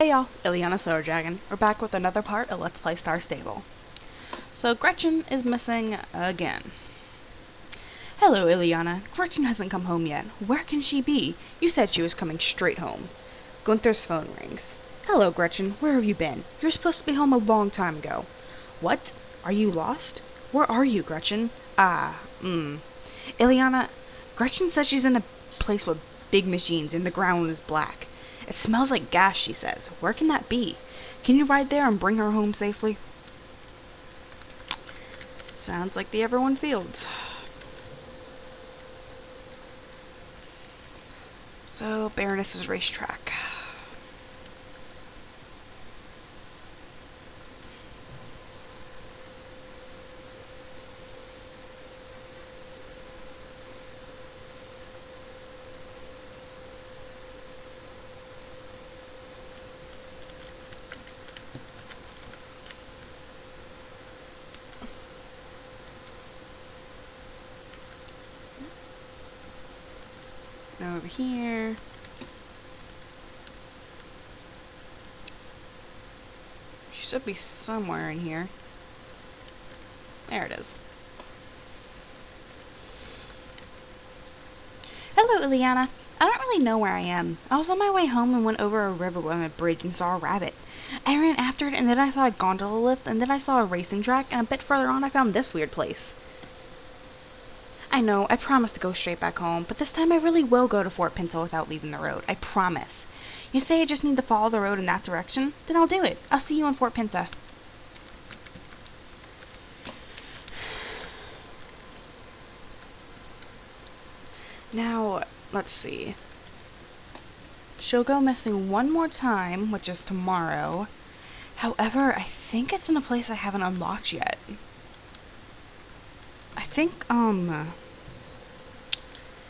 Hey y'all, Ileana Solardragon. We're back with another part of Let's Play Star Stable. So Gretchen is missing again. Hello, Ileana. Gretchen hasn't come home yet. Where can she be? You said she was coming straight home. Gunther's phone rings. Hello, Gretchen. Where have you been? You're supposed to be home a long time ago. What? Are you lost? Where are you, Gretchen? Ileana, Gretchen says she's in a place with big machines and the ground is black. It smells like gas, she says. Where can that be? Can you ride there and bring her home safely? Sounds like the Everyone Fields. So, Baroness's racetrack. Over here. She should be somewhere in here. There it is. Hello, Ileana. I don't really know where I am. I was on my way home and went over a river on a bridge and saw a rabbit. I ran after it and then I saw a gondola lift and then I saw a racing track and a bit further on I found this weird place. I know, I promised to go straight back home, but this time I really will go to Fort Pinto without leaving the road. I promise. You say I just need to follow the road in that direction? Then I'll do it. I'll see you in Fort Pinto. Now, let's see. She'll go missing one more time, which is tomorrow. However, I think it's in a place I haven't unlocked yet. I think,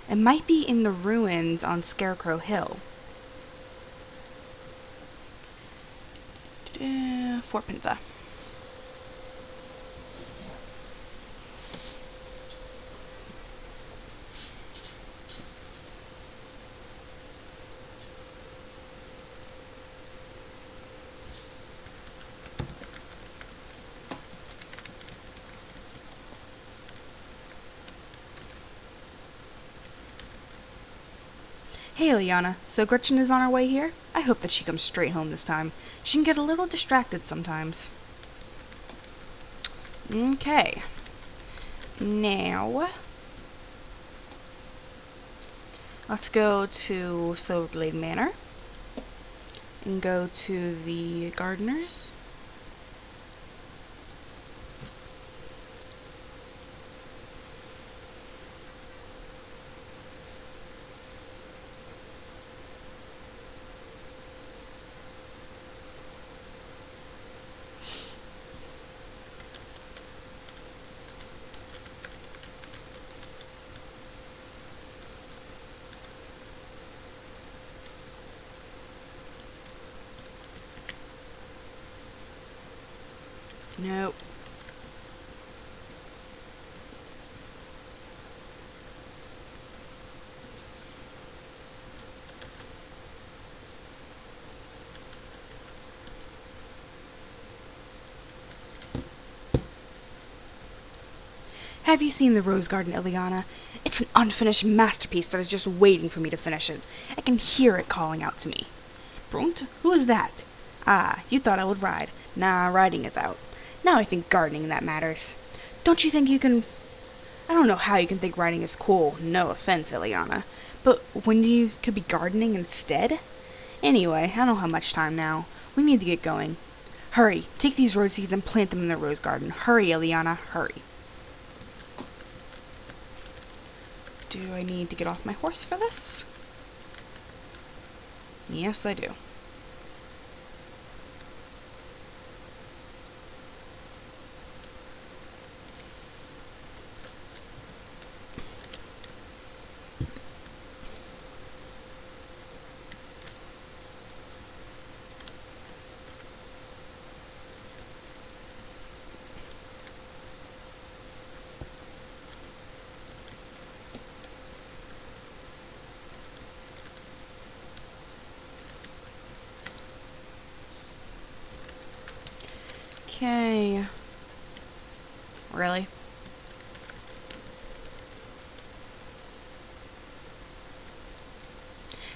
it might be in the ruins on Scarecrow Hill. Fort Pinto. Hey, Ileana. So Gretchen is on her way here? I hope that she comes straight home this time. She can get a little distracted sometimes. Okay. Now, let's go to Silverglade Manor and go to the gardeners. Nope. Have you seen the Rose Garden, Ileana? It's an unfinished masterpiece that is just waiting for me to finish it. I can hear it calling out to me. Brunt? Who is that? Ah, you thought I would ride. Nah, riding is out. Now I think gardening that matters. Don't you think you can... I don't know how you can think riding is cool. No offense, Ileana. But when you could be gardening instead? Anyway, I don't have much time now. We need to get going. Hurry, take these rose seeds and plant them in the rose garden. Hurry, Ileana, hurry. Do I need to get off my horse for this? Yes, I do. Okay. Really?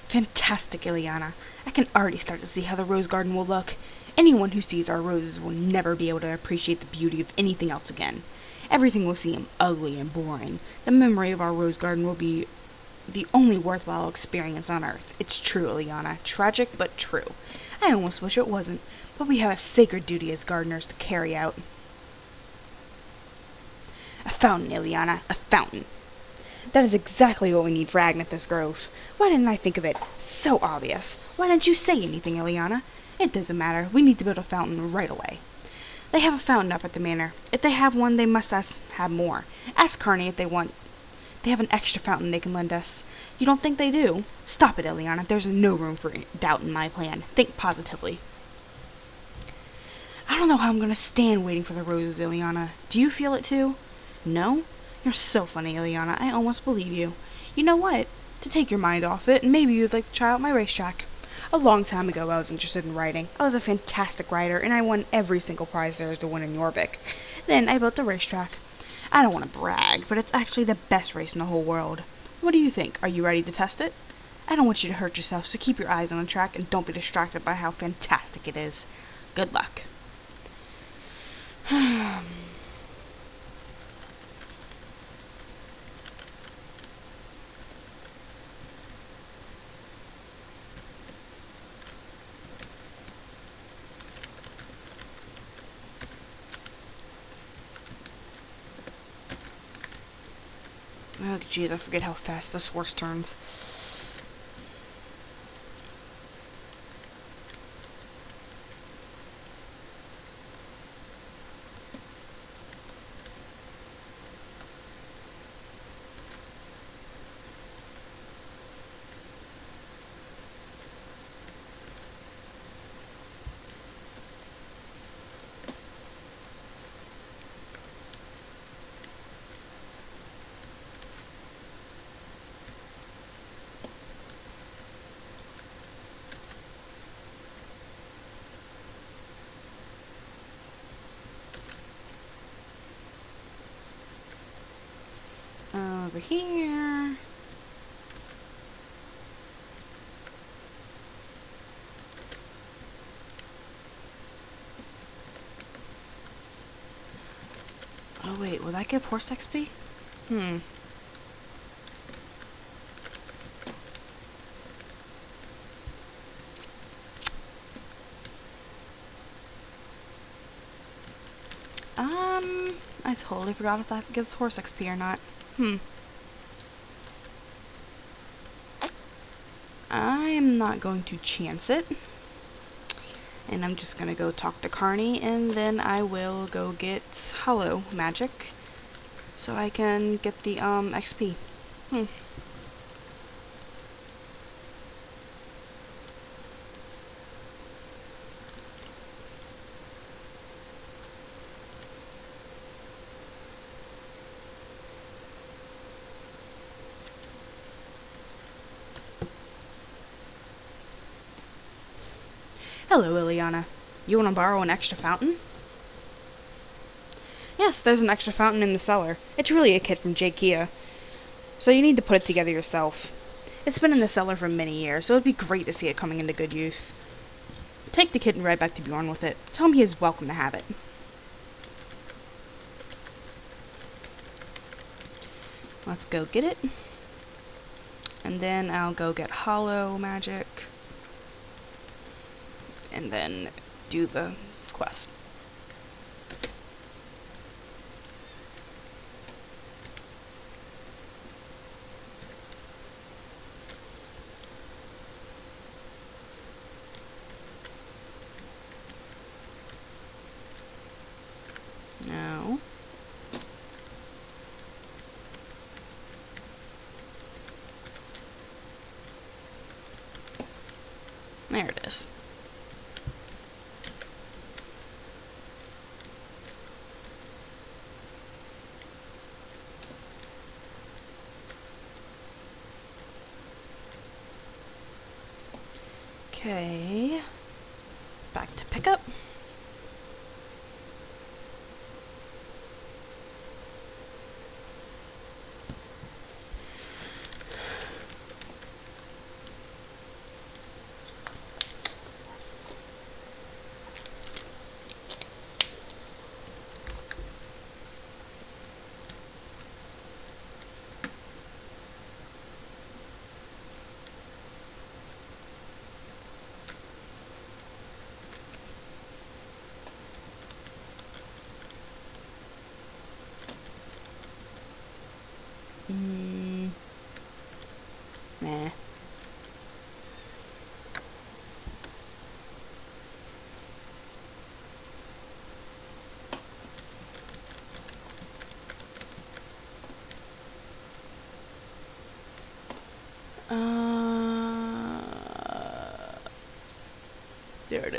Fantastic, Ileana. I can already start to see how the rose garden will look. Anyone who sees our roses will never be able to appreciate the beauty of anything else again. Everything will seem ugly and boring. The memory of our rose garden will be the only worthwhile experience on Earth. It's true, Ileana. Tragic, but true. I almost wish it wasn't, but we have a sacred duty as gardeners to carry out. A fountain, Ileana. A fountain. That is exactly what we need for Agnethus Grove. Why didn't I think of it? So obvious. Why didn't you say anything, Ileana? It doesn't matter. We need to build a fountain right away. They have a fountain up at the manor. If they have one, they must have more. Ask Carney if they have an extra fountain they can lend us. You don't think they do? Stop it, Ileana. There's no room for doubt in my plan. Think positively. I don't know how I'm going to stand waiting for the roses, Ileana. Do you feel it too? No? You're so funny, Ileana. I almost believe you. You know what? To take your mind off it, maybe you'd like to try out my racetrack. A long time ago, I was interested in riding. I was a fantastic rider, and I won every single prize there is to win in Jorvik. Then I built a racetrack. I don't want to brag, but it's actually the best race in the whole world. What do you think? Are you ready to test it? I don't want you to hurt yourself, so keep your eyes on the track and don't be distracted by how fantastic it is. Good luck. Oh, jeez, I forget how fast this horse turns. Over here. Oh wait, will that give horse XP? I totally forgot if that gives horse XP or not. I'm not going to chance it. And I'm just gonna go talk to Carney, and then I will go get Hollow Magic so I can get the XP. Hello, Ileana. You want to borrow an extra fountain? Yes, there's an extra fountain in the cellar. It's really a kit from Jakia, so you need to put it together yourself. It's been in the cellar for many years, so it'd be great to see it coming into good use. Take the kit and ride back to Bjorn with it. Tell him he is welcome to have it. Let's go get it. And then I'll go get Hollow Magic. And then do the quest. No. There it is. Okay, back to pickup.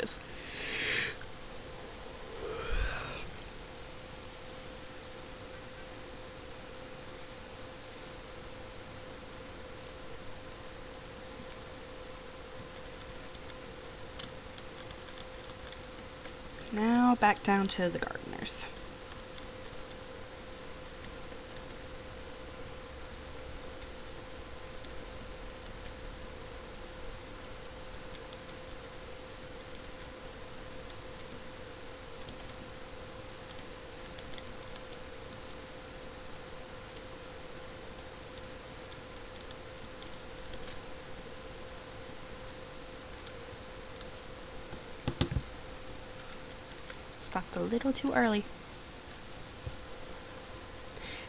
roses. Now back down to the gardeners. Stopped a little too early.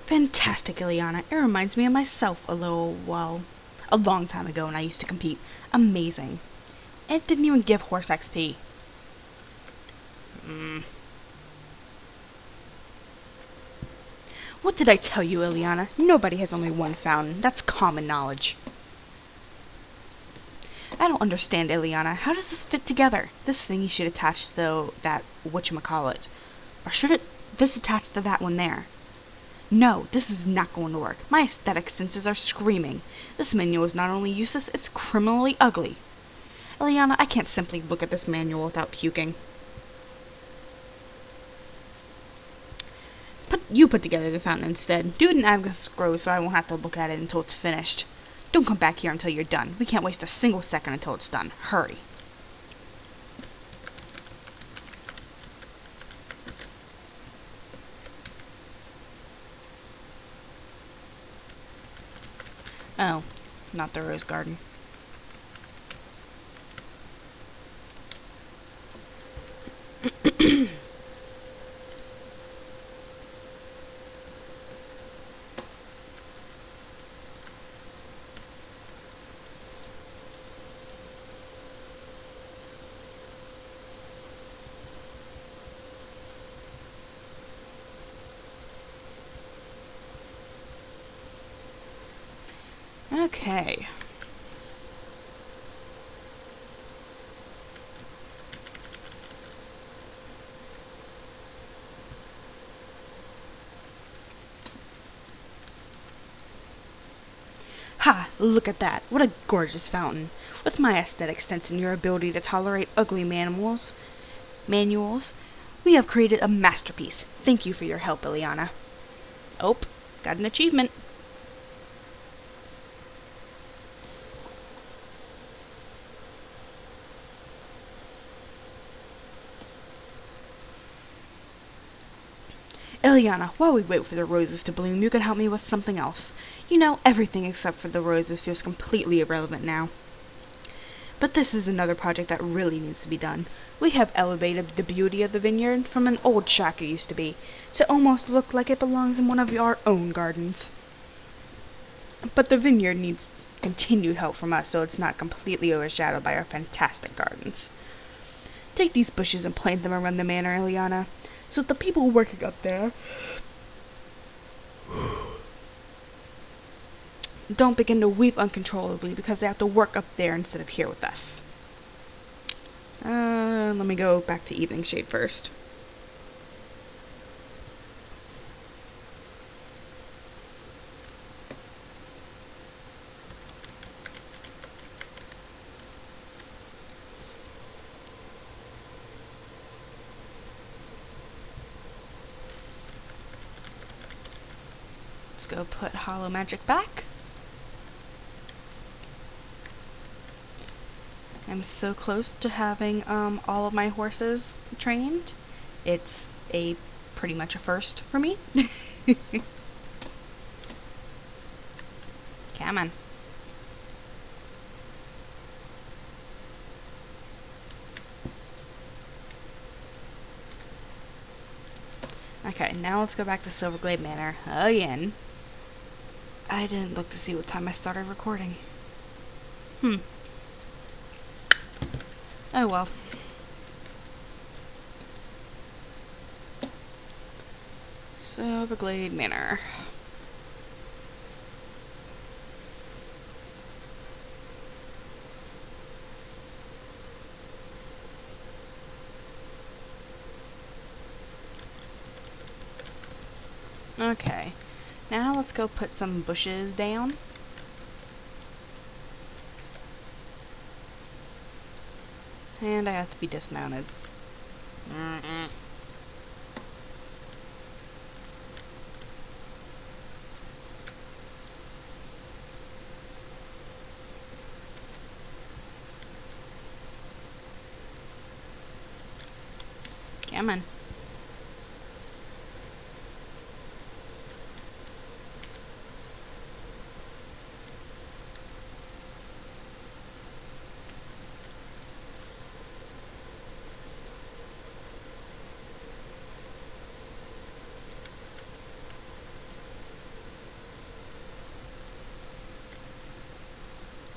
Fantastic, Ileana. It reminds me of myself a long time ago when I used to compete. Amazing. It didn't even give horse XP. What did I tell you, Ileana? Nobody has only one fountain. That's common knowledge. I don't understand, Ileana. How does this fit together? This thing you should attach to that whatchamacallit. Or should this attach to that one there? No, this is not going to work. My aesthetic senses are screaming. This manual is not only useless, it's criminally ugly. Ileana, I can't simply look at this manual without puking. You put together the fountain instead. Do it in Agnes Grove so I won't have to look at it until it's finished. Don't come back here until you're done. We can't waste a single second until it's done. Hurry. Oh, not the rose garden. Okay. Ha! Look at that. What a gorgeous fountain. With my aesthetic sense and your ability to tolerate ugly manuals, we have created a masterpiece. Thank you for your help, Ileana. Oh, got an achievement. Ileana, while we wait for the roses to bloom, you can help me with something else. You know, everything except for the roses feels completely irrelevant now. But this is another project that really needs to be done. We have elevated the beauty of the vineyard from an old shack it used to be, to almost look like it belongs in one of our own gardens. But the vineyard needs continued help from us so it's not completely overshadowed by our fantastic gardens. Take these bushes and plant them around the manor, Ileana, so that the people working up there don't begin to weep uncontrollably because they have to work up there instead of here with us. Let me go back to evening shade first. Let's go put Hollow Magic back. I'm so close to having all of my horses trained. It's pretty much a first for me. Come on. Okay, now let's go back to Silverglade Manor again. I didn't look to see what time I started recording. Oh well. Silverglade Manor. Okay. Now let's go put some bushes down. And I have to be dismounted. Come on.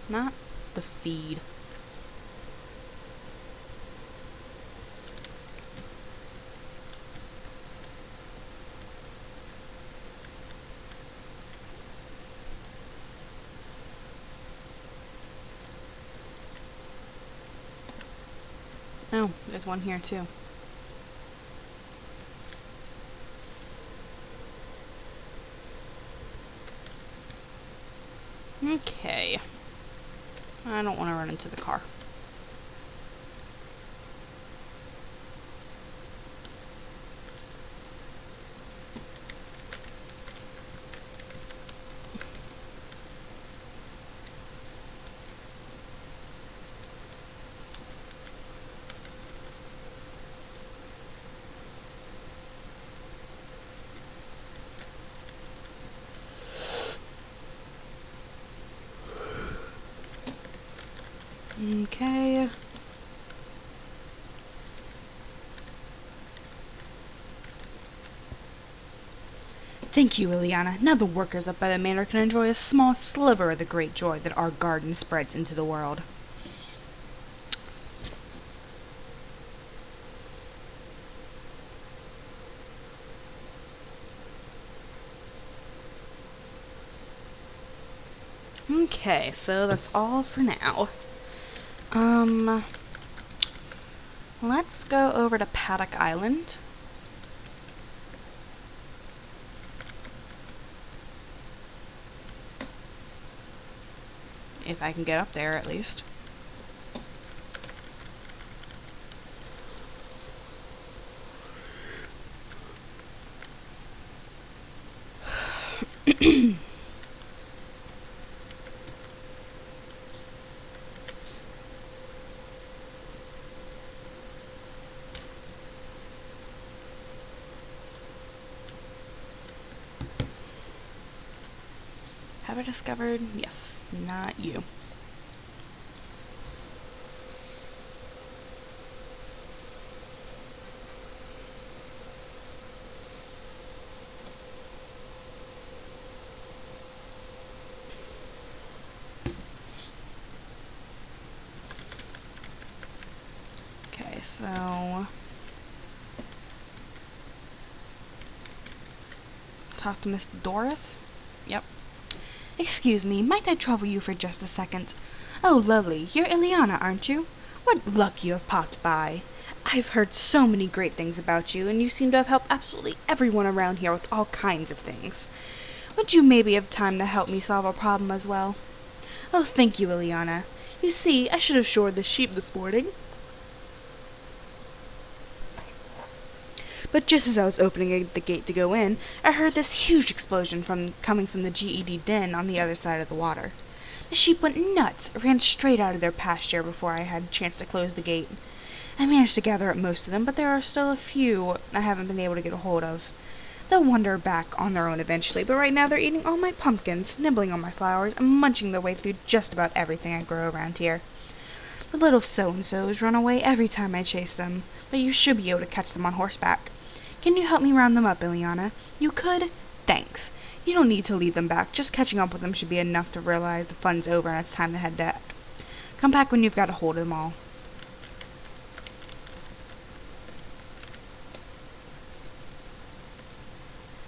Not the feed. Oh, there's one here too. Okay. I don't want to run into the car. Okay. Thank you, Ileana. Now the workers up by the manor can enjoy a small sliver of the great joy that our garden spreads into the world. Okay, so that's all for now. Let's go over to Paddock Island. If I can get up there, at least. Have I discovered? Yes, not you. Okay, so talk to Miss Dorothy? Yep. Excuse me, might I trouble you for just a second? Oh, lovely, you're Ileana, aren't you? What luck you have popped by. I've heard so many great things about you, and you seem to have helped absolutely everyone around here with all kinds of things. Would you maybe have time to help me solve a problem as well? Oh, thank you, Ileana. You see, I should have shored the sheep this morning. But just as I was opening the gate to go in, I heard this huge explosion coming from the GED den on the other side of the water. The sheep went nuts, ran straight out of their pasture before I had a chance to close the gate. I managed to gather up most of them, but there are still a few I haven't been able to get a hold of. They'll wander back on their own eventually, but right now they're eating all my pumpkins, nibbling on my flowers, and munching their way through just about everything I grow around here. The little so-and-sos run away every time I chase them, but you should be able to catch them on horseback. Can you help me round them up, Ileana? You could? Thanks. You don't need to lead them back. Just catching up with them should be enough to realize the fun's over and it's time to head back. Come back when you've got a hold of them all.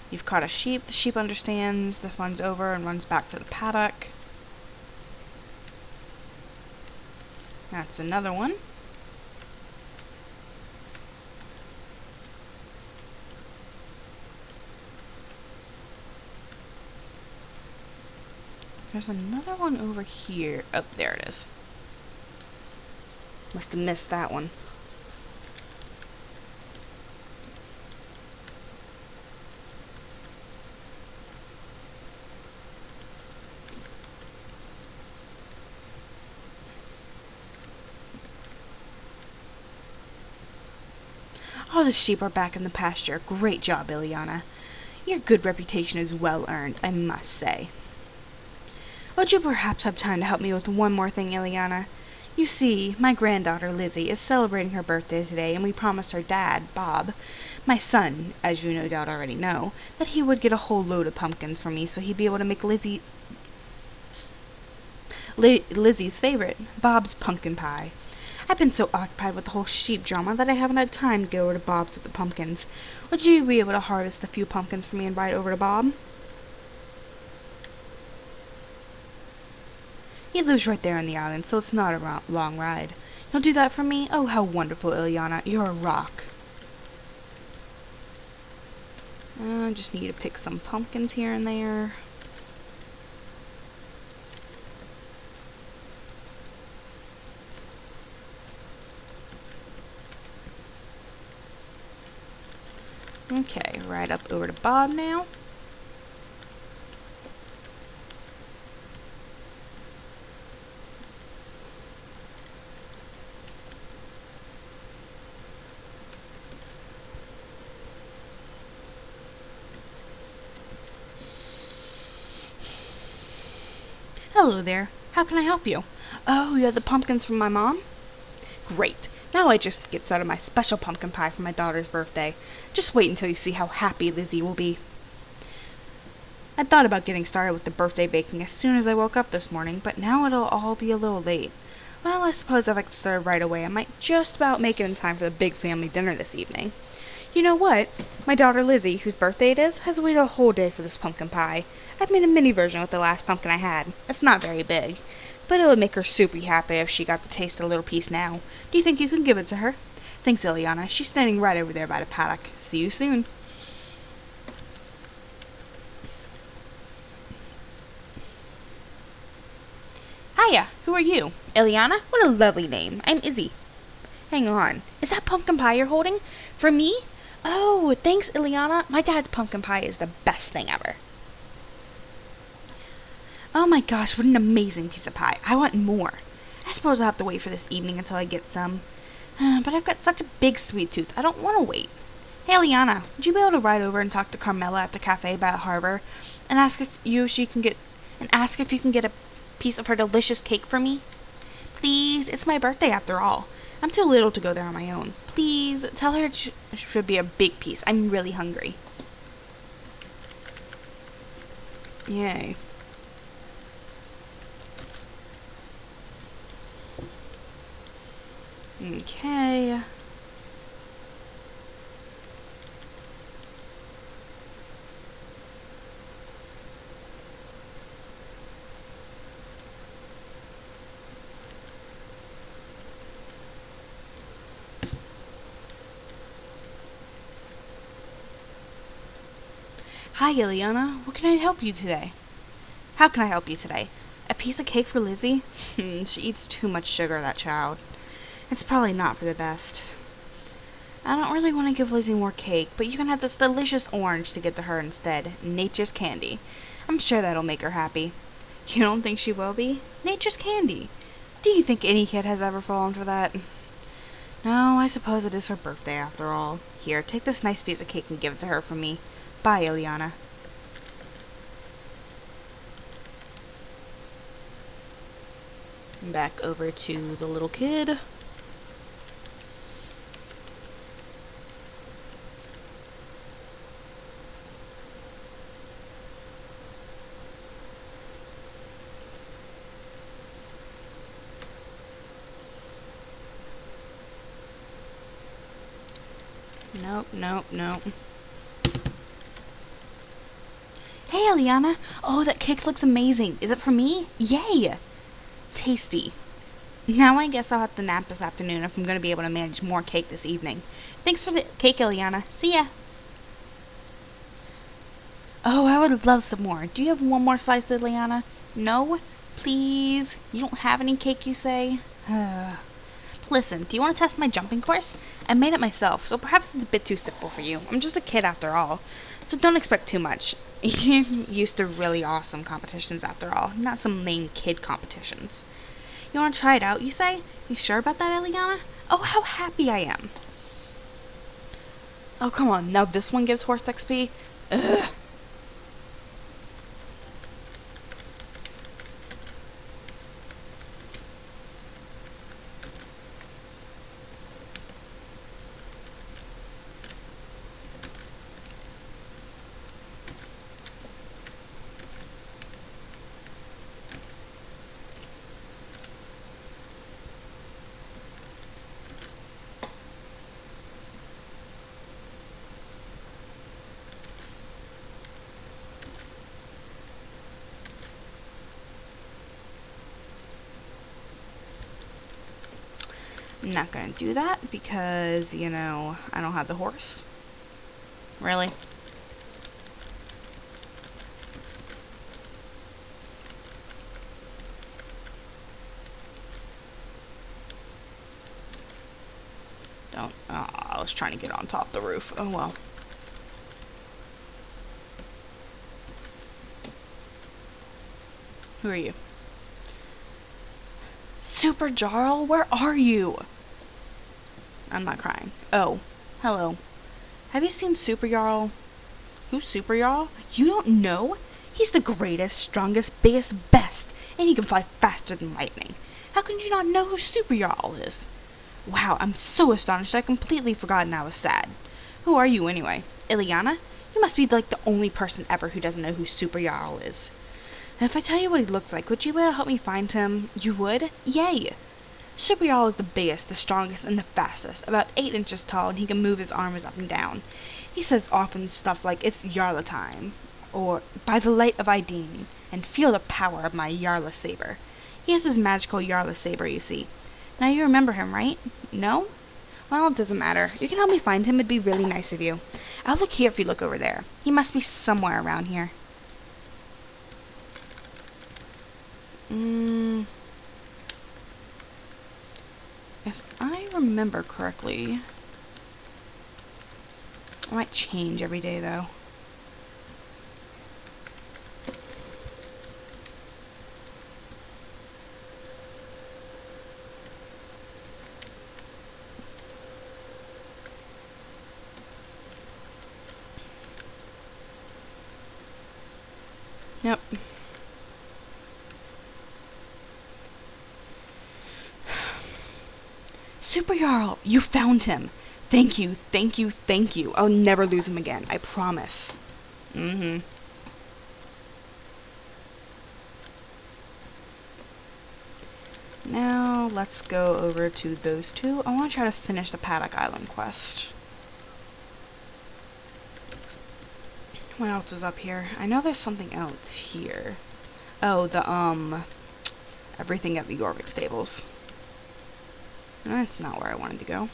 You've caught a sheep. The sheep understands the fun's over and runs back to the paddock. That's another one. There's another one over here. Oh, there it is. Must have missed that one. All the sheep are back in the pasture. Great job, Ileana. Your good reputation is well earned, I must say. Would you perhaps have time to help me with one more thing, Ileana? You see, my granddaughter Lizzie is celebrating her birthday today, and we promised her dad, Bob, my son, as you no doubt already know, that he would get a whole load of pumpkins for me so he'd be able to make Lizzie's favorite, Bob's pumpkin pie. I've been so occupied with the whole sheep drama that I haven't had time to go over to Bob's with the pumpkins. Would you be able to harvest a few pumpkins for me and ride over to Bob? He lives right there on the island, so it's not a long ride. You'll do that for me? Oh, how wonderful, Ileana. You're a rock. I just need to pick some pumpkins here and there. Okay, right up over to Bob now. Hello there. How can I help you? Oh, you have the pumpkins from my mom? Great. Now I just get started my special pumpkin pie for my daughter's birthday. Just wait until you see how happy Lizzie will be. I thought about getting started with the birthday baking as soon as I woke up this morning, but now it'll all be a little late. Well, I suppose if I could start right away, I might just about make it in time for the big family dinner this evening. You know what? My daughter Lizzie, whose birthday it is, has waited a whole day for this pumpkin pie. I've made a mini version with the last pumpkin I had. It's not very big, but it would make her super happy if she got to taste a little piece now. Do you think you can give it to her? Thanks, Ileana. She's standing right over there by the paddock. See you soon. Hiya, who are you? Ileana? What a lovely name. I'm Izzy. Hang on. Is that pumpkin pie you're holding? For me? Oh, thanks, Ileana. My dad's pumpkin pie is the best thing ever. Oh my gosh, what an amazing piece of pie. I want more. I suppose I'll have to wait for this evening until I get some. But I've got such a big sweet tooth, I don't want to wait. Hey, Ileana, would you be able to ride over and talk to Carmela at the cafe by the harbor and ask if you can get a piece of her delicious cake for me? Please, it's my birthday after all. I'm too little to go there on my own. Please, tell her it should be a big piece. I'm really hungry. Yay. Okay. Hi, Ileana. What can I help you today? How can I help you today? A piece of cake for Lizzie? She eats too much sugar, that child. It's probably not for the best. I don't really want to give Lizzie more cake, but you can have this delicious orange to give to her instead. Nature's candy. I'm sure that'll make her happy. You don't think she will be? Nature's candy. Do you think any kid has ever fallen for that? No, I suppose it is her birthday after all. Here, take this nice piece of cake and give it to her for me. Bye, Ileana. Back over to the little kid. Nope. Hey, Ileana. Oh, that cake looks amazing. Is it for me? Yay! Tasty. Now I guess I'll have to nap this afternoon if I'm going to be able to manage more cake this evening. Thanks for the cake, Ileana. See ya. Oh, I would love some more. Do you have one more slice, Ileana? No? Please? You don't have any cake, you say? Listen, do you want to test my jumping course? I made it myself, so perhaps it's a bit too simple for you. I'm just a kid after all, so don't expect too much. You're used to really awesome competitions after all, not some lame kid competitions. You want to try it out, you say? You sure about that, Eliana? Oh, how happy I am. Oh, come on, now this one gives horse XP? Ugh. I'm not gonna do that because, I don't have the horse. Really? Don't. Oh, I was trying to get on top of the roof. Oh well. Who are you? Super Jarl, where are you? I'm not crying. Oh, hello. Have you seen Super Jarl? Who's Super Jarl? You don't know? He's the greatest, strongest, biggest, best, and he can fly faster than lightning. How can you not know who Super Jarl is? Wow, I'm so astonished I completely forgotten I was sad. Who are you anyway? Ileana? You must be like the only person ever who doesn't know who Super Jarl is. If I tell you what he looks like, would you be able to help me find him? You would? Yay! Super Jarl is the biggest, the strongest, and the fastest, about 8 inches tall, and he can move his arms up and down. He says often stuff like, it's Yarla time, or by the light of Ideen, and feel the power of my Yarla saber. He has his magical Yarla saber, you see. Now you remember him, right? No? Well, it doesn't matter. You can help me find him, it'd be really nice of you. I'll look here if you look over there. He must be somewhere around here. If I remember correctly, it might change every day though. Yep. Super Jarl, you found him. Thank you, thank you, thank you. I'll never lose him again, I promise. Now, let's go over to those two. I want to try to finish the Paddock Island quest. What else is up here? I know there's something else here. Oh, everything at the Jorvik stables. That's not where I wanted to go.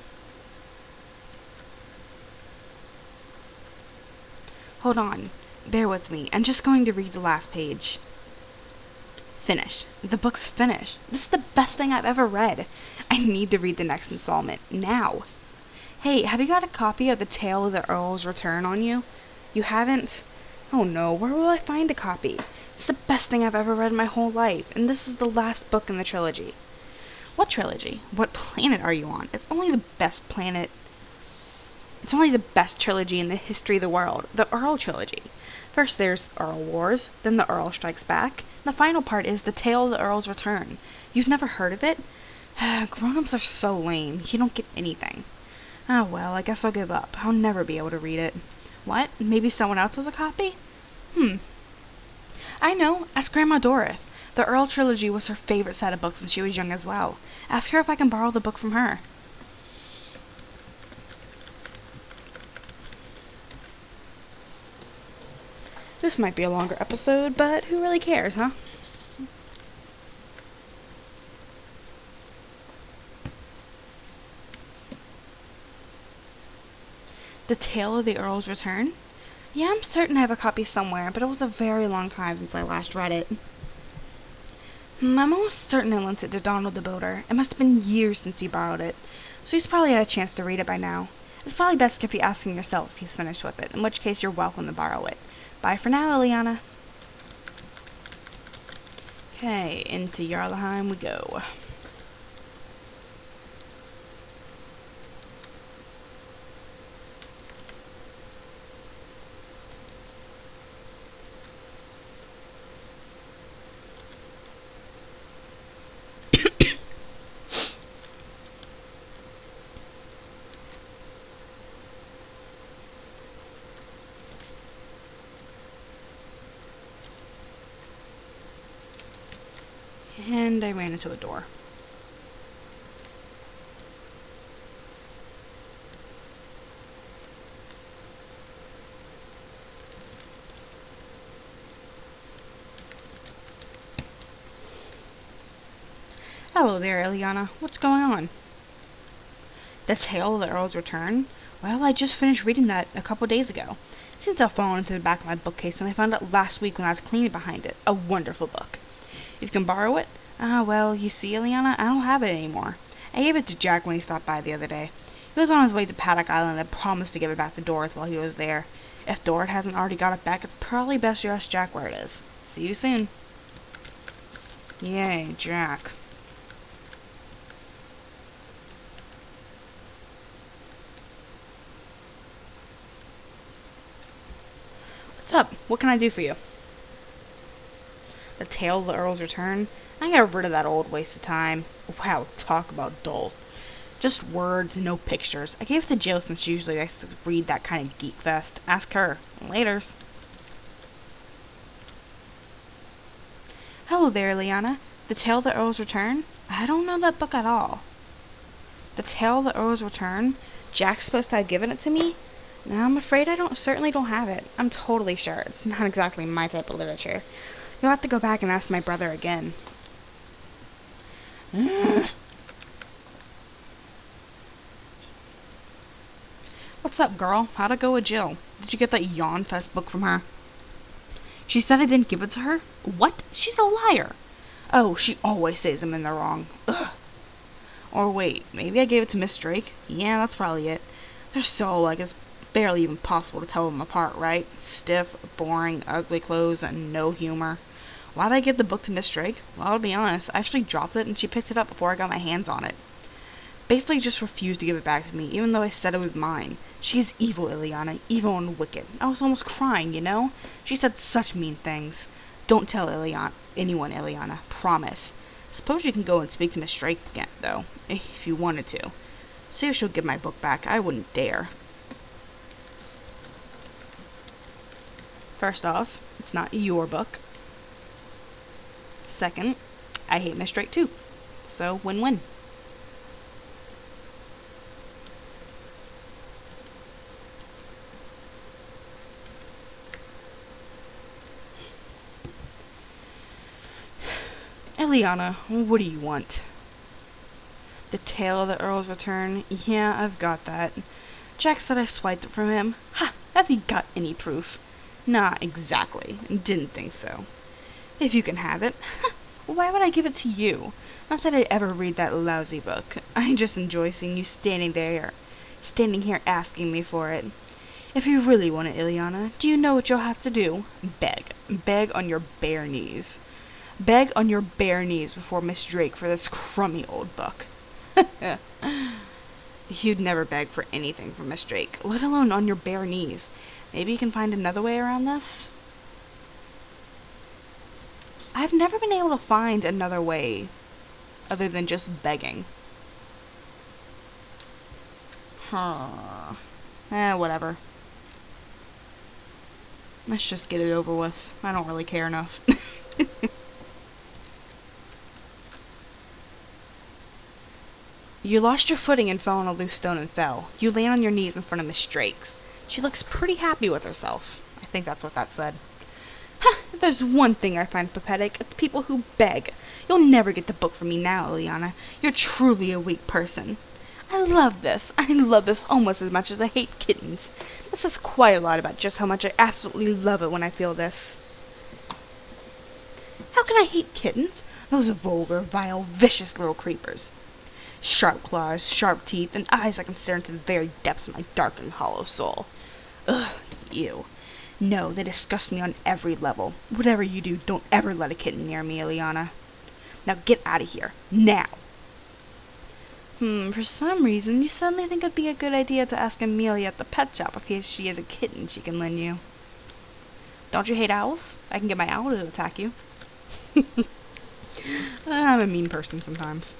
Hold on. Bear with me. I'm just going to read the last page. Finish. The book's finished. This is the best thing I've ever read. I need to read the next installment. Now. Hey, have you got a copy of The Tale of the Earl's Return on you? You haven't? Oh no, where will I find a copy? It's the best thing I've ever read in my whole life, and this is the last book in the trilogy. What trilogy? What planet are you on? It's only the best planet. It's only the best trilogy in the history of the world. The Earl trilogy. First there's Earl Wars, then the Earl Strikes Back, and the final part is The Tale of the Earl's Return. You've never heard of it? Grown-ups are so lame. You don't get anything. Oh well, I guess I'll give up. I'll never be able to read it. What? Maybe someone else has a copy? I know. Ask Grandma Dorothy. The Earl trilogy was her favorite set of books when she was young as well. Ask her if I can borrow the book from her. This might be a longer episode, but who really cares, huh? The Tale of the Earl's Return? Yeah, I'm certain I have a copy somewhere, but it was a very long time since I last read it. I'm almost certain I lent it to Donald the Builder. It must have been years since he borrowed it, so he's probably had a chance to read it by now. It's probably best if you ask him yourself if he's finished with it, in which case you're welcome to borrow it. Bye for now, Ileana. Okay, into Jarlheim we go. And I ran into a door. Hello there, Ileana. What's going on? The Tale of the Earl's Return? Well, I just finished reading that a couple days ago. It seems to have fallen into the back of my bookcase, and I found it last week when I was cleaning behind it. A wonderful book. If you can borrow it? Well, you see, Ileana, I don't have it anymore. I gave it to Jack when he stopped by the other day. He was on his way to Paddock Island and promised to give it back to Dorrit while he was there. If Dorrit hasn't already got it back, it's probably best you ask Jack where it is. See you soon. Yay, Jack. What's up? What can I do for you? The Tale of the Earl's Return? I got rid of that old waste of time. Wow, talk about dull. Just words, no pictures. I gave it to Jill since she usually likes to read that kind of geek fest. Ask her. Laters. Hello there, Ileana. The Tale of the Earl's Return? I don't know that book at all. The Tale of the Earl's Return? Jack's supposed to have given it to me? No, I'm afraid I certainly don't have it. I'm totally sure. It's not exactly my type of literature. You'll have to go back and ask my brother again. What's up, girl? How'd it go with Jill? Did you get that Yawn Fest book from her? She said I didn't give it to her? What? She's a liar. Oh, she always says I'm in the wrong. Ugh. Or wait, maybe I gave it to Miss Drake? Yeah, that's probably it. They're so alike, it's barely even possible to tell them apart, right? Stiff, boring, ugly clothes, and no humor. Why'd I give the book to Miss Drake? Well, to be honest, I actually dropped it and she picked it up before I got my hands on it. Basically just refused to give it back to me, even though I said it was mine. She's evil, Ileana, evil and wicked. I was almost crying, you know? She said such mean things. Don't tell anyone, Ileana, promise. Suppose you can go and speak to Miss Drake again, though, if you wanted to. See if she'll give my book back. I wouldn't dare. First off, it's not your book. Second, I hate Miss Drake too. So, win-win. Ileana, what do you want? The Tale of the Earl's Return? Yeah, I've got that. Jack said I swiped it from him. Ha! Have you got any proof? Not exactly. Didn't think so. If you can have it. Why would I give it to you? Not that I'd ever read that lousy book. I just enjoy seeing you standing here asking me for it. If you really want it, Ileana, do you know what you'll have to do? Beg. Beg on your bare knees. Beg on your bare knees before Miss Drake for this crummy old book. You'd never beg for anything from Miss Drake, let alone on your bare knees. Maybe you can find another way around this? I've never been able to find another way other than just begging. Whatever. Let's just get it over with. I don't really care enough. You lost your footing and fell on a loose stone and fell. You land on your knees in front of Miss Drake's. She looks pretty happy with herself. I think that's what that said. If there's one thing I find pathetic, it's people who beg. You'll never get the book from me now, Ileana. You're truly a weak person. I love this. I love this almost as much as I hate kittens. This says quite a lot about just how much I absolutely love it when I feel this. How can I hate kittens? Those vulgar, vile, vicious little creepers. Sharp claws, sharp teeth, and eyes that can stare into the very depths of my dark and hollow soul. Ugh, ew. No, they disgust me on every level. Whatever you do, don't ever let a kitten near me, Ileana. Now get out of here. Now! For some reason, you suddenly think it'd be a good idea to ask Amelia at the pet shop if she has a kitten she can lend you. Don't you hate owls? I can get my owl to attack you. I'm a mean person sometimes.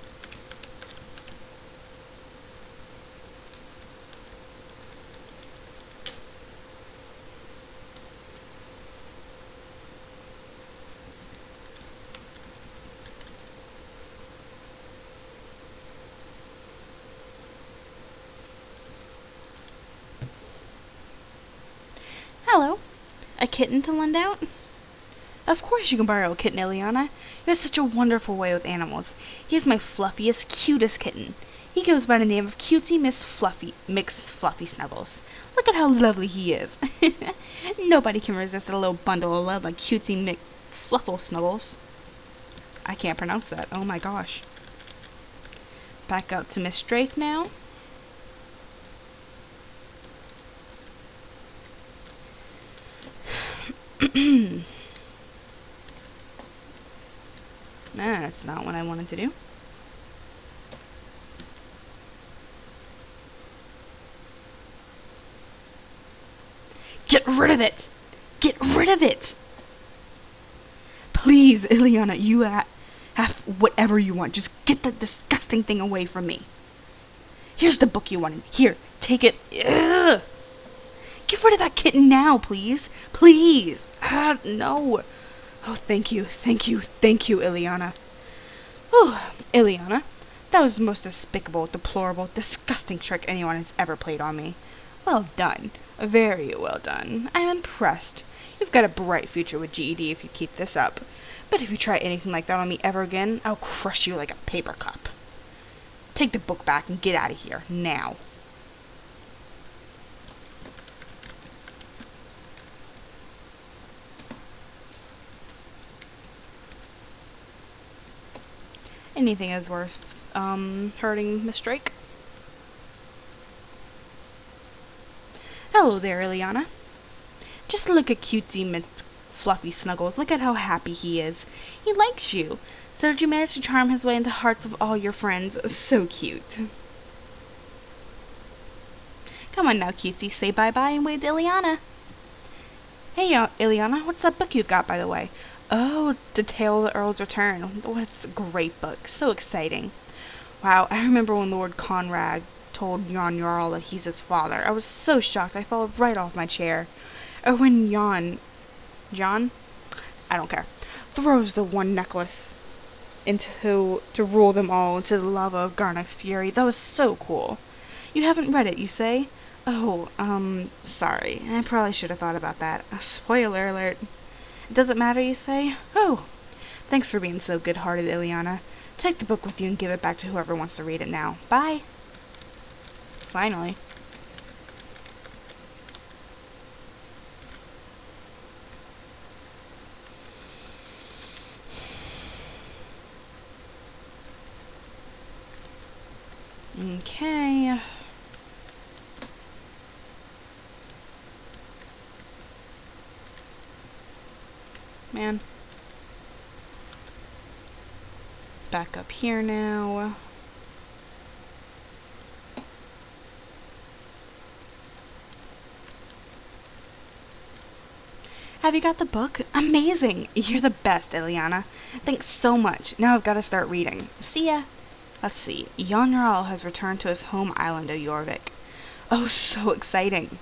Hello. A kitten to lend out? Of course you can borrow a kitten, Ileana. You have such a wonderful way with animals. Here's my fluffiest, cutest kitten. He goes by the name of Cutesy Mixed Fluffy Snuggles. Look at how lovely he is. Nobody can resist a little bundle of love like Cutesy Mixed Fluffle Snuggles. I can't pronounce that. Oh my gosh. Back up to Miss Drake now. That's not what I wanted to do. Get rid of it! Get rid of it! Please, Ileana, you have whatever you want. Just get that disgusting thing away from me. Here's the book you wanted. Here, take it. Ugh. Get rid of that kitten now, please. Please. No. Oh, thank you, Ileana. Oh, Ileana, that was the most despicable, deplorable, disgusting trick anyone has ever played on me. Well done. Very well done. I'm impressed. You've got a bright future with GED if you keep this up. But if you try anything like that on me ever again, I'll crush you like a paper cup. Take the book back and get out of here, now. Anything is worth, hurting Miss Drake. Hello there, Ileana. Just look at Cutesy Fluffy Snuggles. Look at how happy he is. He likes you. So did you manage to charm his way into hearts of all your friends? So cute. Come on now, Cutesy. Say bye-bye and wave to Ileana. Hey, Ileana, what's that book you've got, by the way? Oh, The Tale of the Earl's Return. What a great book. So exciting. Wow, I remember when Lord Conrad told Jan Jarl that he's his father. I was so shocked I fell right off my chair. Or when John? I don't care. Throws the one necklace to rule them all into the lava of Garnock's fury. That was so cool. You haven't read it, you say? Oh, sorry. I probably should have thought about that. Spoiler alert. Does it matter, you say? Oh, thanks for being so good-hearted, Ileana. Take the book with you and give it back to whoever wants to read it now. Bye. Finally. Okay. Man. Back up here now. Have you got the book? Amazing! You're the best, Ileana. Thanks so much. Now I've got to start reading. See ya. Let's see. Jan Jarl has returned to his home island of Jorvik. Oh, so exciting.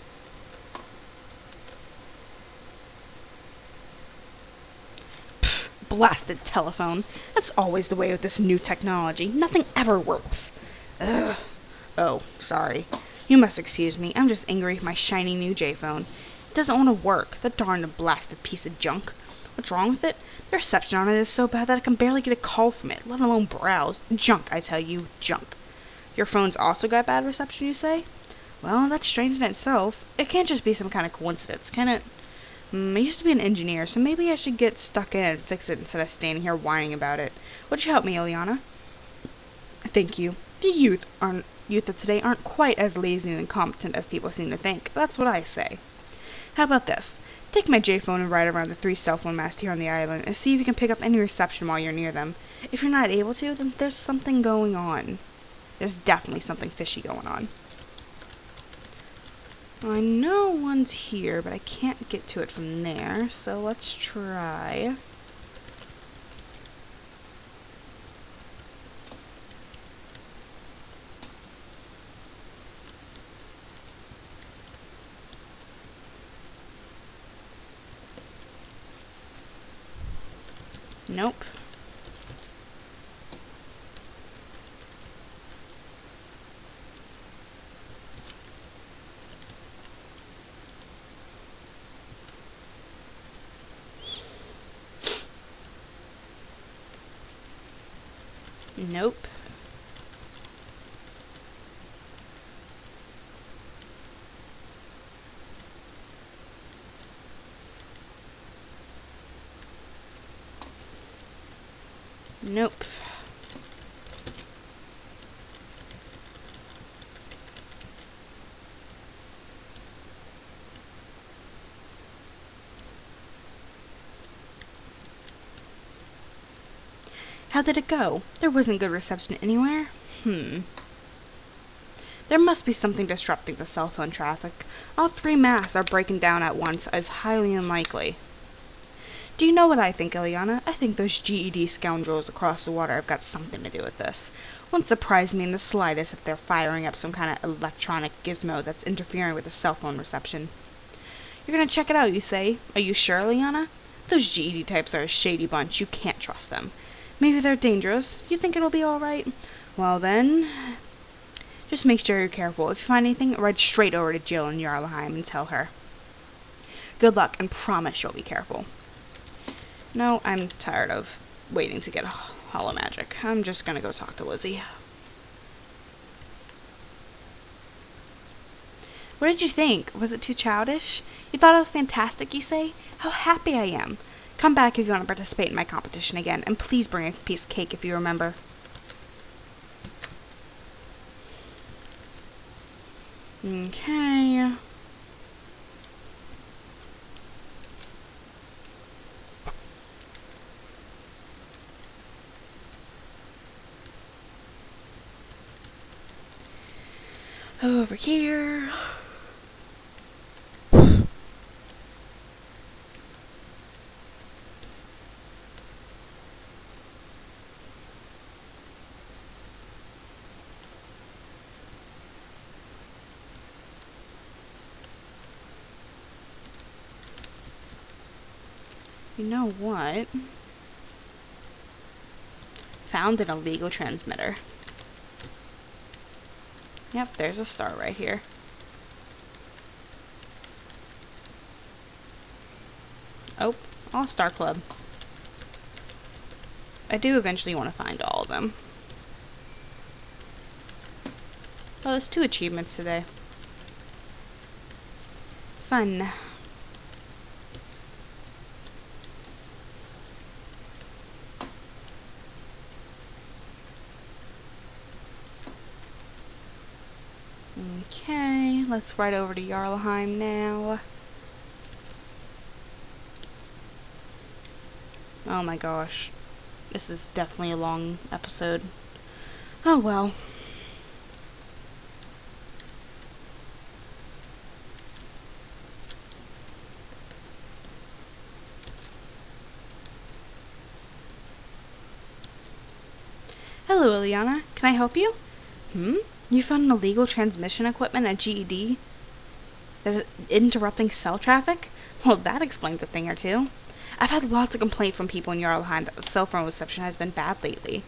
Blasted telephone. That's always the way with this new technology. Nothing ever works. Ugh. Oh, sorry. You must excuse me. I'm just angry with my shiny new J-phone. It doesn't want to work. The darn blasted piece of junk. What's wrong with it? The reception on it is so bad that I can barely get a call from it, let alone browse. Junk, I tell you. Junk. Your phone's also got bad reception, you say? Well, that's strange in itself. It can't just be some kind of coincidence, can it? I used to be an engineer, so maybe I should get stuck in and fix it instead of standing here whining about it. Would you help me, Ileana? Thank you. The youth of today aren't quite as lazy and incompetent as people seem to think. That's what I say. How about this? Take my J-phone and ride around the 3 cell phone masts here on the island and see if you can pick up any reception while you're near them. If you're not able to, then there's something going on. There's definitely something fishy going on. I know one's here, but I can't get to it from there, so let's try. Nope. Nope. Nope. How did it go? There wasn't good reception anywhere? There must be something disrupting the cell phone traffic. All 3 masts are breaking down at once is highly unlikely. Do you know what I think, Ileana? I think those GED scoundrels across the water have got something to do with this. Wouldn't surprise me in the slightest if they're firing up some kind of electronic gizmo that's interfering with the cell phone reception. You're gonna check it out, you say? Are you sure, Ileana? Those GED types are a shady bunch. You can't trust them. Maybe they're dangerous. You think it'll be alright? Well then, just make sure you're careful. If you find anything, ride straight over to Jill in Jarlheim and tell her. Good luck, and promise you'll be careful. No, I'm tired of waiting to get hollow magic. I'm just gonna go talk to Lizzie. What did you think? Was it too childish? You thought it was fantastic, you say? How happy I am. Come back if you want to participate in my competition again, and please bring a piece of cake if you remember. Okay. Over here. You know what? Found an illegal transmitter. Yep, there's a star right here. Oh, All Star Club. I do eventually want to find all of them. Oh, there's 2 achievements today. Fun. Okay, let's ride over to Jarlheim now. Oh my gosh. This is definitely a long episode. Oh well. Hello, Ileana. Can I help you? You found an illegal transmission equipment at GED? There's interrupting cell traffic? Well, that explains a thing or two. I've had lots of complaints from people in Jarlheim that the cell phone reception has been bad lately.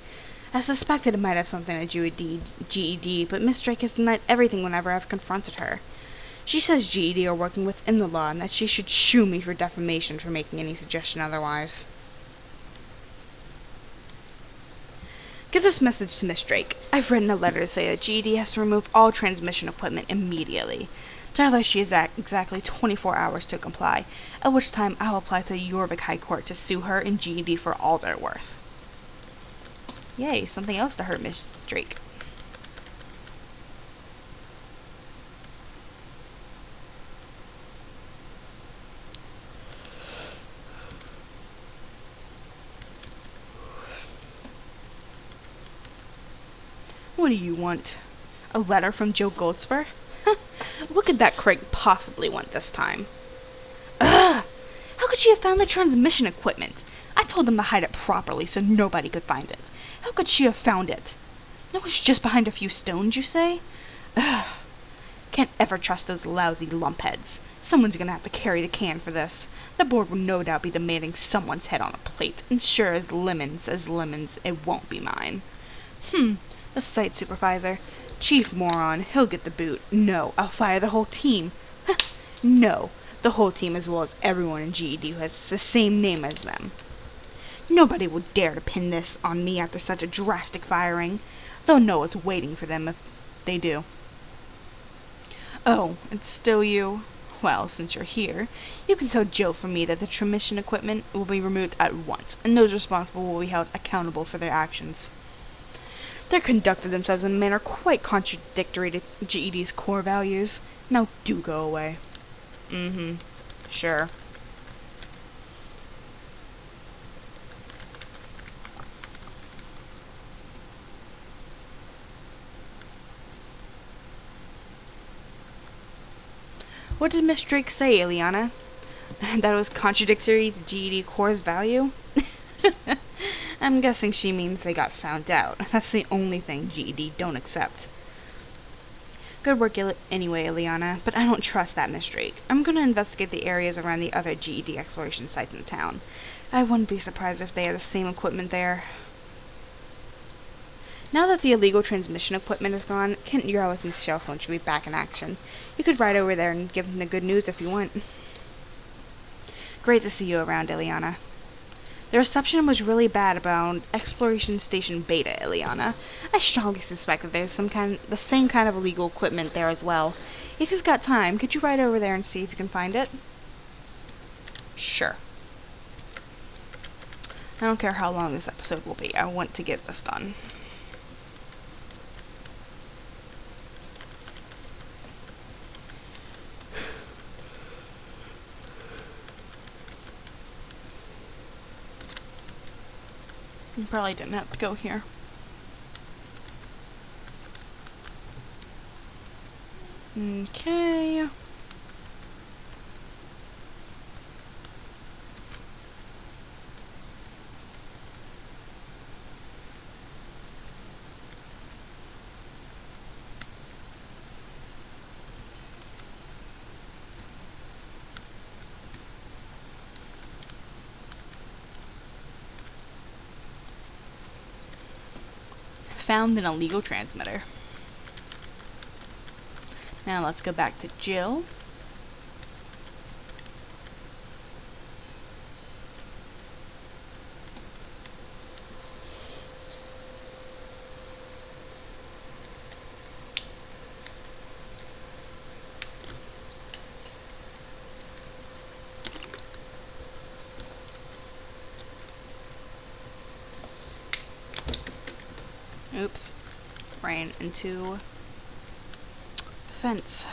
I suspected it might have something to do with GED, but Miss Drake has denied everything whenever I've confronted her. She says GED are working within the law and that she should sue me for defamation for making any suggestion otherwise. Give this message to Miss Drake. I've written a letter to say that GED has to remove all transmission equipment immediately. Tell her she has exactly 24 hours to comply, at which time I'll apply to the Jorvik High Court to sue her and GED for all they're worth. Yay, something else to hurt Miss Drake. What do you want? A letter from Joe Goldspur? What could that Craig possibly want this time? Ugh! How could she have found the transmission equipment? I told them to hide it properly so nobody could find it. How could she have found it? No, it's just behind a few stones, you say? Ugh! Can't ever trust those lousy lumpheads. Someone's gonna have to carry the can for this. The board will no doubt be demanding someone's head on a plate, and sure as lemons, it won't be mine. The site supervisor. Chief moron, he'll get the boot. No, I'll fire the whole team. No, the whole team as well as everyone in GED who has the same name as them. Nobody will dare to pin this on me after such a drastic firing. They'll know what's waiting for them if they do. Oh, it's still you? Well, since you're here, you can tell Jill for me that the transmission equipment will be removed at once, and those responsible will be held accountable for their actions. They conducted themselves in a manner quite contradictory to GED's core values. Now do go away. Sure. What did Miss Drake say, Ileana? That it was contradictory to GED core's value? I'm guessing she means they got found out. That's the only thing GED don't accept. Good work anyway, Ileana, but I don't trust that Miss Drake. I'm gonna investigate the areas around the other GED exploration sites in town. I wouldn't be surprised if they had the same equipment there. Now that the illegal transmission equipment is gone, Kent Yarlitton's cell phone should be back in action. You could ride over there and give him the good news if you want. Great to see you around, Ileana. The reception was really bad about Exploration Station Beta, Ileana. I strongly suspect that there's the same kind of illegal equipment there as well. If you've got time, could you ride over there and see if you can find it? Sure. I don't care how long this episode will be. I want to get this done. You probably didn't have to go here. Okay. Found an illegal transmitter. Now let's go back to Jill. Oops. Ran into a fence.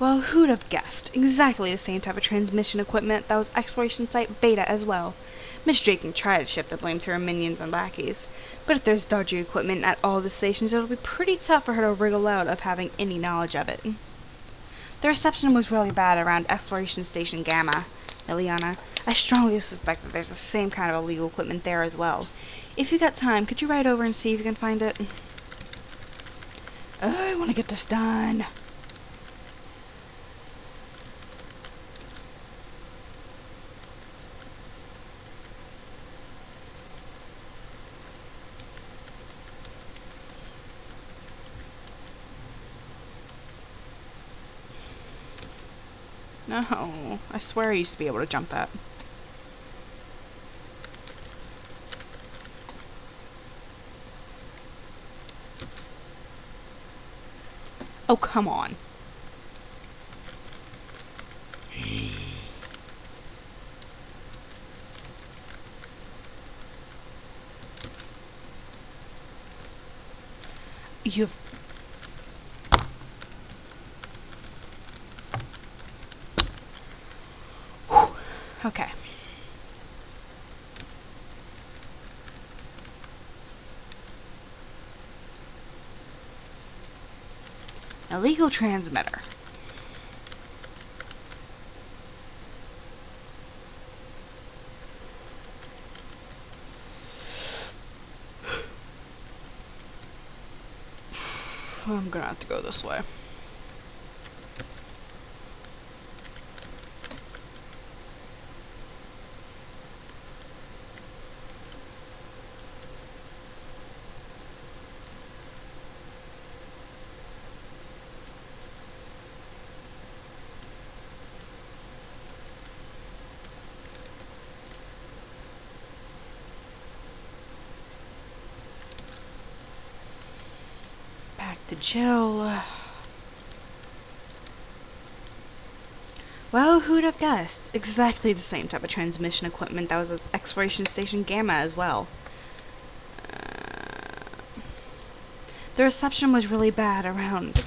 Well, who'd have guessed? Exactly the same type of transmission equipment that was Exploration Site Beta as well. Miss Drake can try to shift the blame to her minions and lackeys, but if there's dodgy equipment at all the stations, it'll be pretty tough for her to wriggle out of having any knowledge of it. The reception was really bad around Exploration Station Gamma, Ileana. I strongly suspect that there's the same kind of illegal equipment there as well. If you got time, could you ride over and see if you can find it? I want to get this done. No, I swear I used to be able to jump that. Oh, come on. You've... Whew. Okay. Illegal transmitter. I'm gonna have to go this way. Back to jail. Well, who'd have guessed? Exactly the same type of transmission equipment that was at Exploration Station Gamma as well. The reception was really bad around...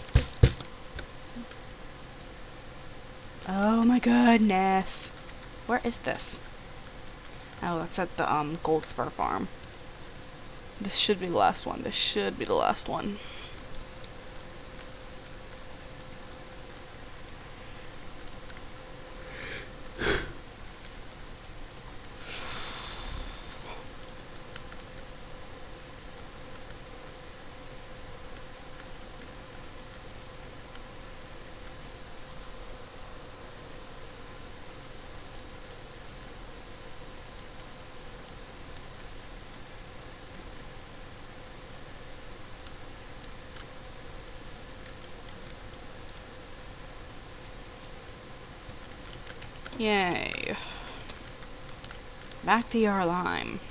Oh my goodness. Where is this? Oh, that's at the, Gold Spur farm. This should be the last one. This should be the last one. Yay. Back to your lime.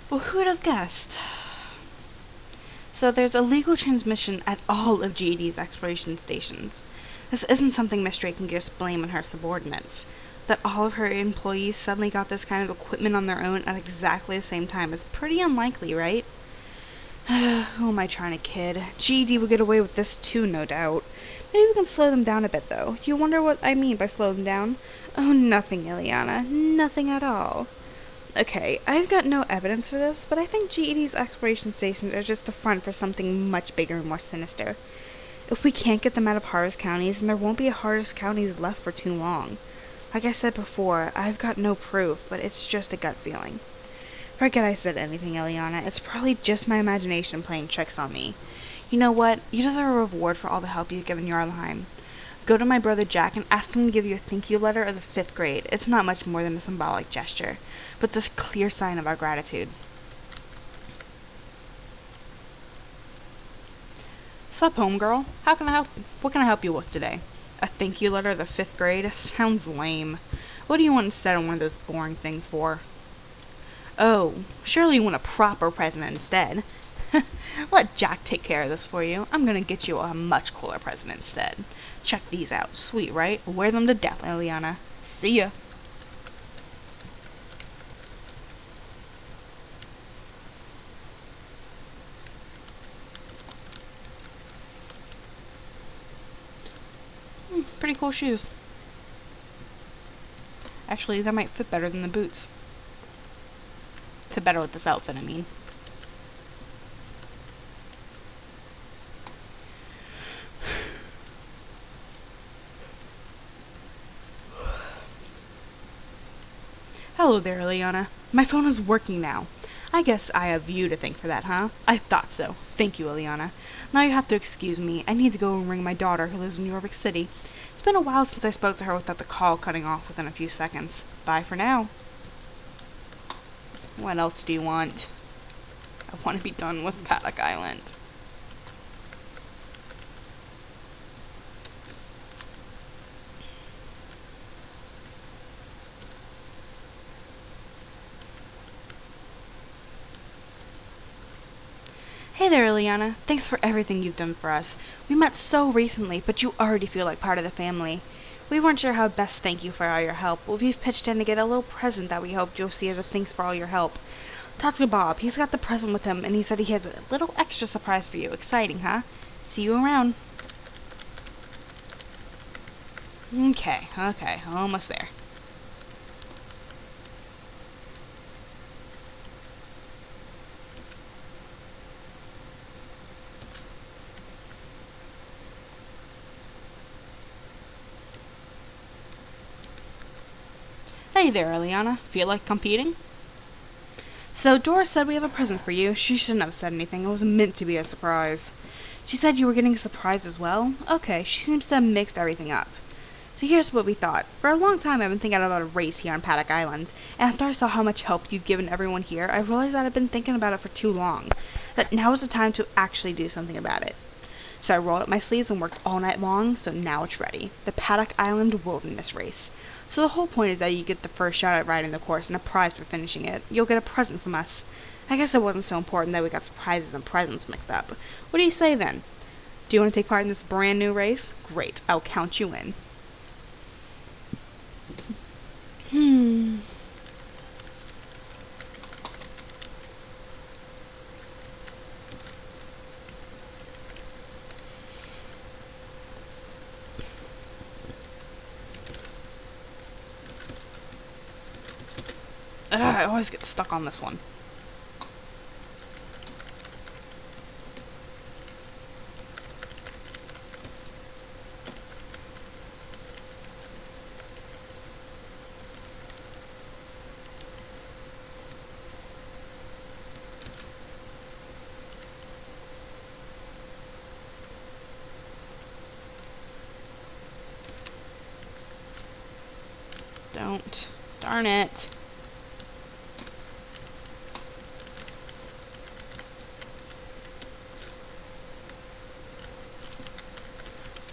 Well, who'd have guessed? So there's illegal transmission at all of GED's exploration stations. This isn't something Miss Drake can just blame on her subordinates. That all of her employees suddenly got this kind of equipment on their own at exactly the same time is pretty unlikely, right? Who am I trying to kid? GED will get away with this too, no doubt. Maybe we can slow them down a bit, though. You wonder what I mean by slow them down? Oh, nothing, Ileana. Nothing at all. Okay, I've got no evidence for this, but I think GED's exploration stations are just a front for something much bigger and more sinister. If we can't get them out of hardest counties, then there won't be hardest counties left for too long. Like I said before, I've got no proof, but it's just a gut feeling. Forget I said anything, Ileana. It's probably just my imagination playing tricks on me. You know what? You deserve a reward for all the help you've given Jarlheim. Go to my brother Jack and ask him to give you a thank you letter of the 5th grade. It's not much more than a symbolic gesture, but it's a clear sign of our gratitude. Sup, homegirl? How can I help? What can I help you with today? A thank you letter of the 5th grade? Sounds lame. What do you want instead of one of those boring things for? Oh, surely you want a proper present instead. Let Jack take care of this for you. I'm gonna get you a much cooler present instead. Check these out. Sweet, right? Wear them to death, Ileana. See ya. Pretty cool shoes. Actually, that might fit better than the boots. Fit better with this outfit, I mean. Hello there, Ileana. My phone is working now. I guess I have you to thank for that, huh? I thought so. Thank you, Ileana. Now you have to excuse me. I need to go and ring my daughter who lives in New York City. It's been a while since I spoke to her without the call cutting off within a few seconds. Bye for now. What else do you want? I want to be done with Paddock Island. Hey there, Ileana. Thanks for everything you've done for us. We met so recently, but you already feel like part of the family. We weren't sure how best thank you for all your help, but we've pitched in to get a little present that we hoped you'll see as a thanks for all your help. Talk to Bob. He's got the present with him, and he said he has a little extra surprise for you. Exciting, huh? See you around. Okay, almost there. Hey there, Ileana. Feel like competing? So, Doris said we have a present for you. She shouldn't have said anything. It was meant to be a surprise. She said you were getting a surprise as well? Okay, she seems to have mixed everything up. So here's what we thought. For a long time I've been thinking about a race here on Paddock Island, and after I saw how much help you've given everyone here, I realized that I've been thinking about it for too long. That now is the time to actually do something about it. So I rolled up my sleeves and worked all night long, so now it's ready. The Paddock Island Wilderness Race. So the whole point is that you get the first shot at riding the course and a prize for finishing it. You'll get a present from us. I guess it wasn't so important that we got surprises and presents mixed up. What do you say then? Do you want to take part in this brand new race? Great, I'll count you in. I always get stuck on this one. Don't. Darn it.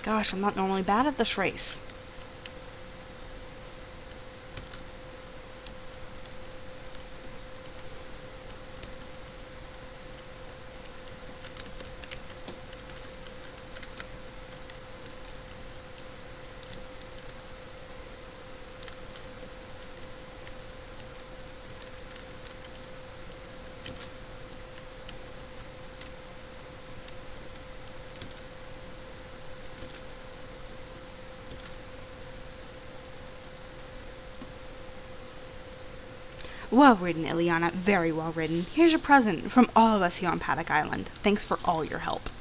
Gosh, I'm not normally bad at this race. Well ridden, Ileana. Very well ridden. Here's your present from all of us here on Paddock Island. Thanks for all your help.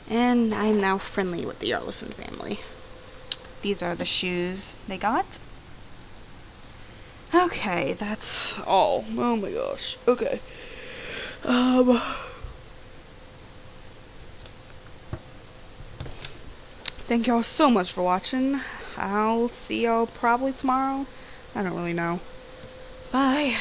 And I'm now friendly with the Arlison family. These are the shoes they got. Okay, that's all. Oh my gosh. Okay. Thank y'all so much for watching. I'll see y'all probably tomorrow. I don't really know. Bye.